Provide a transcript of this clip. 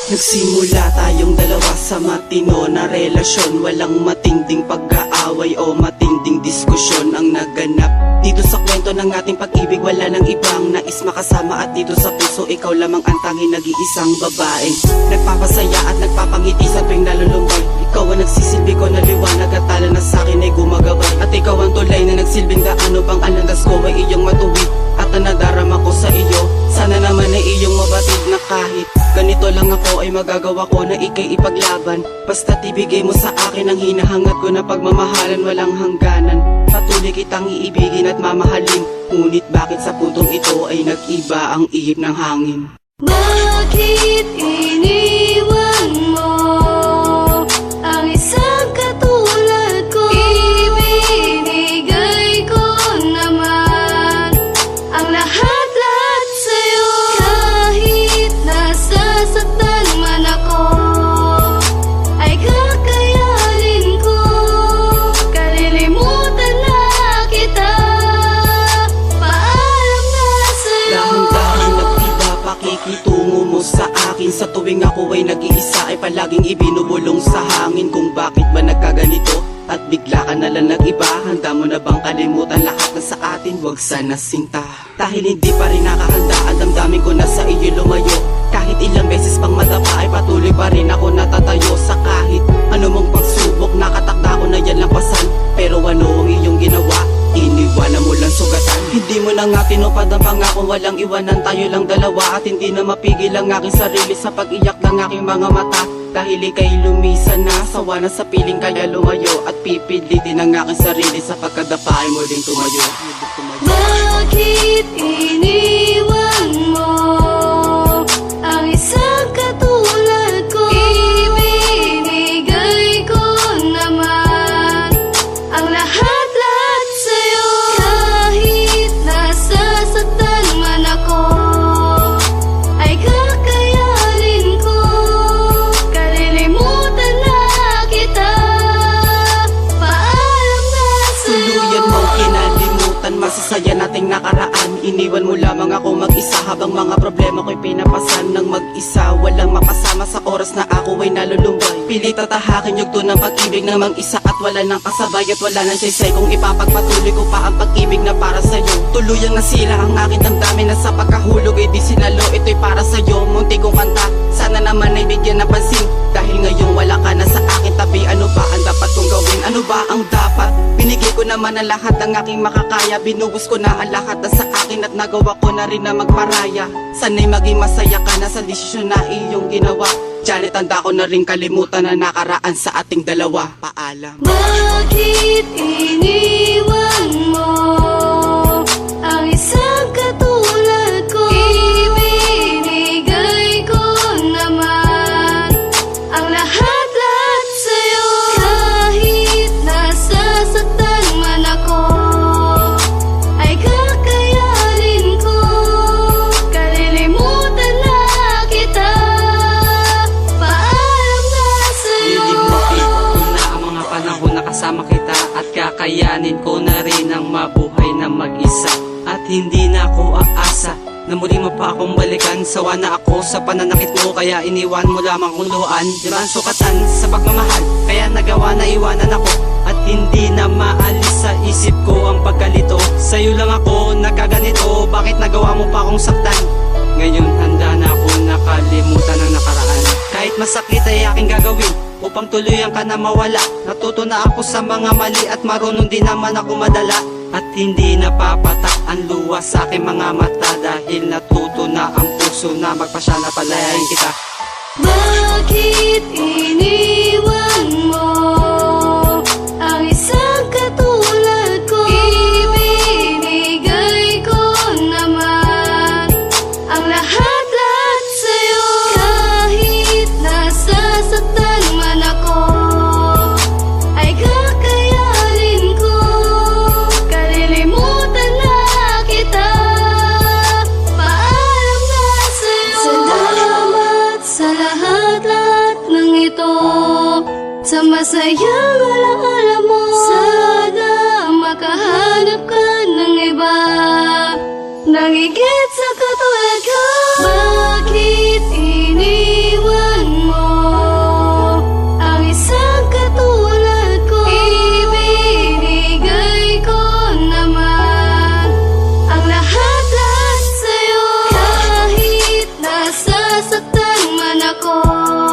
Nagsimula tayong dalawa sa matino na relasyon. Walang matinding pag-aaway o matinding diskusyon ang naganap dito sa kwento ng ating pag-ibig. Wala nang ibang nais makasama at dito sa puso ikaw lamang ang tanging nag-iisang babaeng nagpapasaya at nagpapangiti sa tuwing nalulumbay. Ikaw ang nagsisilbi ko na liwanag at tala na sa'kin ay gumagabay. At ikaw ang tulay na nagsilbing gaano bang alandas ko ay iyong matuwid at ang nadarama ko sa iyo. Sana naman ay iyong mabatid na kahit ganito lang ako ay magagawa ko na ikay ipaglaban. Basta't ibigay mo sa akin ang hinahangad ko na pagmamahalan walang hangganan. Patuloy kitang iibigin at mamahalin, ngunit bakit sa puntong ito ay nag-iba ang ihip ng hangin? Bakit iniwan mo ang isang katulad ko? Ibinigay ko naman ang lahat-lahat sa'yo. Kahit nasasaktan man ako ay kakayanin ko. Kalilimutan na kita, paalam na sa'yo. Dahan-dahan nag-iba pakikitungo mo sa akin. Sa tuwing ako ay nag-iisa ay palaging ibinubulong sa hangin. Kung bakit ba nagkaganito at bigla ka na lang nag-iba? Handa mo na bang kalimutan lahat na sa atin? Huwag sana sinta. Dahil hindi pa rin nakahanda ang damdamin ko na sa iyo lumayo. Kahit ilang beses pang madapa ay patuloy pa rin ako natatayo. Sa kahit anumang pagsubok nakatakda ko na yan lang pasan. Pero ano ang iyong ginawa? Iniwanan mo lang sugatan. Hindi mo na nga tinupad ang pangako, walang iwanan, tayo lang dalawa. At hindi na mapigil ang aking sarili sa pag-iyak ng aking mga mata. Dahil ika'y lumisan na, sawa na sa piling kaya lumayo. At pipilitin ang aking sarili sa pagkadapa ay muling tumayo. Bakit iniwan mo ang isang katulad ko? Ibinigay ko naman ang lahat-lahat sa'yo. Kahit nasasaktan man ako ay kakayanin ko. Kalilimutan na kita, paalam na sa'yo. Tuluyan mo kinalimutan, masasaya nating nakaraan. Iniwan mo lamang ako mag-isa habang mga problema ko'y pinapasan ng mag-isa. Walang makasama sa oras na ako ay nalulumbay. Pilit tatahakin yugto ng pag-ibig ng mag-isa at wala nang kasabay at wala nang saysay. Kung ipapagpatuloy ko pa ang pag-ibig na para sa'yo, tuluyang nasira ang aking damdamin na sa pagkahulog ay di sinalo. Ito'y para sa'yo, munti kong kanta, sana naman ay bigyan ng pansin. Dahil ngayong wala ka na sa akin tabi, ano ba ang dapat kong gawin? Ano ba ang dapat? Binigay ko naman ang lahat ng aking makakaya. Binuhos ko na ang lahat na sa akin at nagawa ko na rin na magparaya. Sana'y maging masaya ka na sa desisyon na iyong ginawa. Diyan tanda ko na rin kalimutan na nakaraan sa ating dalawa. Paalam. Bakit iniwan mo ang isang katulad ko? Ibinigay ko naman ang lahat-lahat sa'yo. Kahit nasasaktan man ako ay kakayanin ko. Kalilimutan na kita, paalam na sa'yo. Lilimutin ko na ang mga panahon na kasama kita at kakayanin ko na rin ang mabuhay na mag-isa. At hindi na ako aasa na muli mo pa akong balikan. Sawa na ako sa pananakit mo, kaya iniwan mo lamang kong luhaan. Di ba ang sukatan sa pagmamahal, kaya nagawa na iwanan ako. At hindi na maalis sa isip ko ang pagkalito. Sa'yo lang ako nagkaganito, bakit nagawa mo pa akong saktan? Ngayon handa na ako nakalimutan ang nakaraan. Kahit masakit ay aking gagawin upang tuluyan ka na mawala. Natuto na ako sa mga mali at marunong din naman ako madala. At hindi napapatak ang luha sa aking mga mata. Dahil natuto na ang puso na magpasya na palayain kita. Bakit iniwan mo ang isang katulad ko? Ibinigay ko naman ang lahat-lahat sa'yo. Kahit nasasaktan man ako ay kakayanin ko. Kalilimutan na kita, paalam na sa'yo. Salamat sa lahat-lahat ng ito, sa masayang alaala mo. Sana makahanap ka ng iba nang higit sa katulad ko. Bakit iniwan ako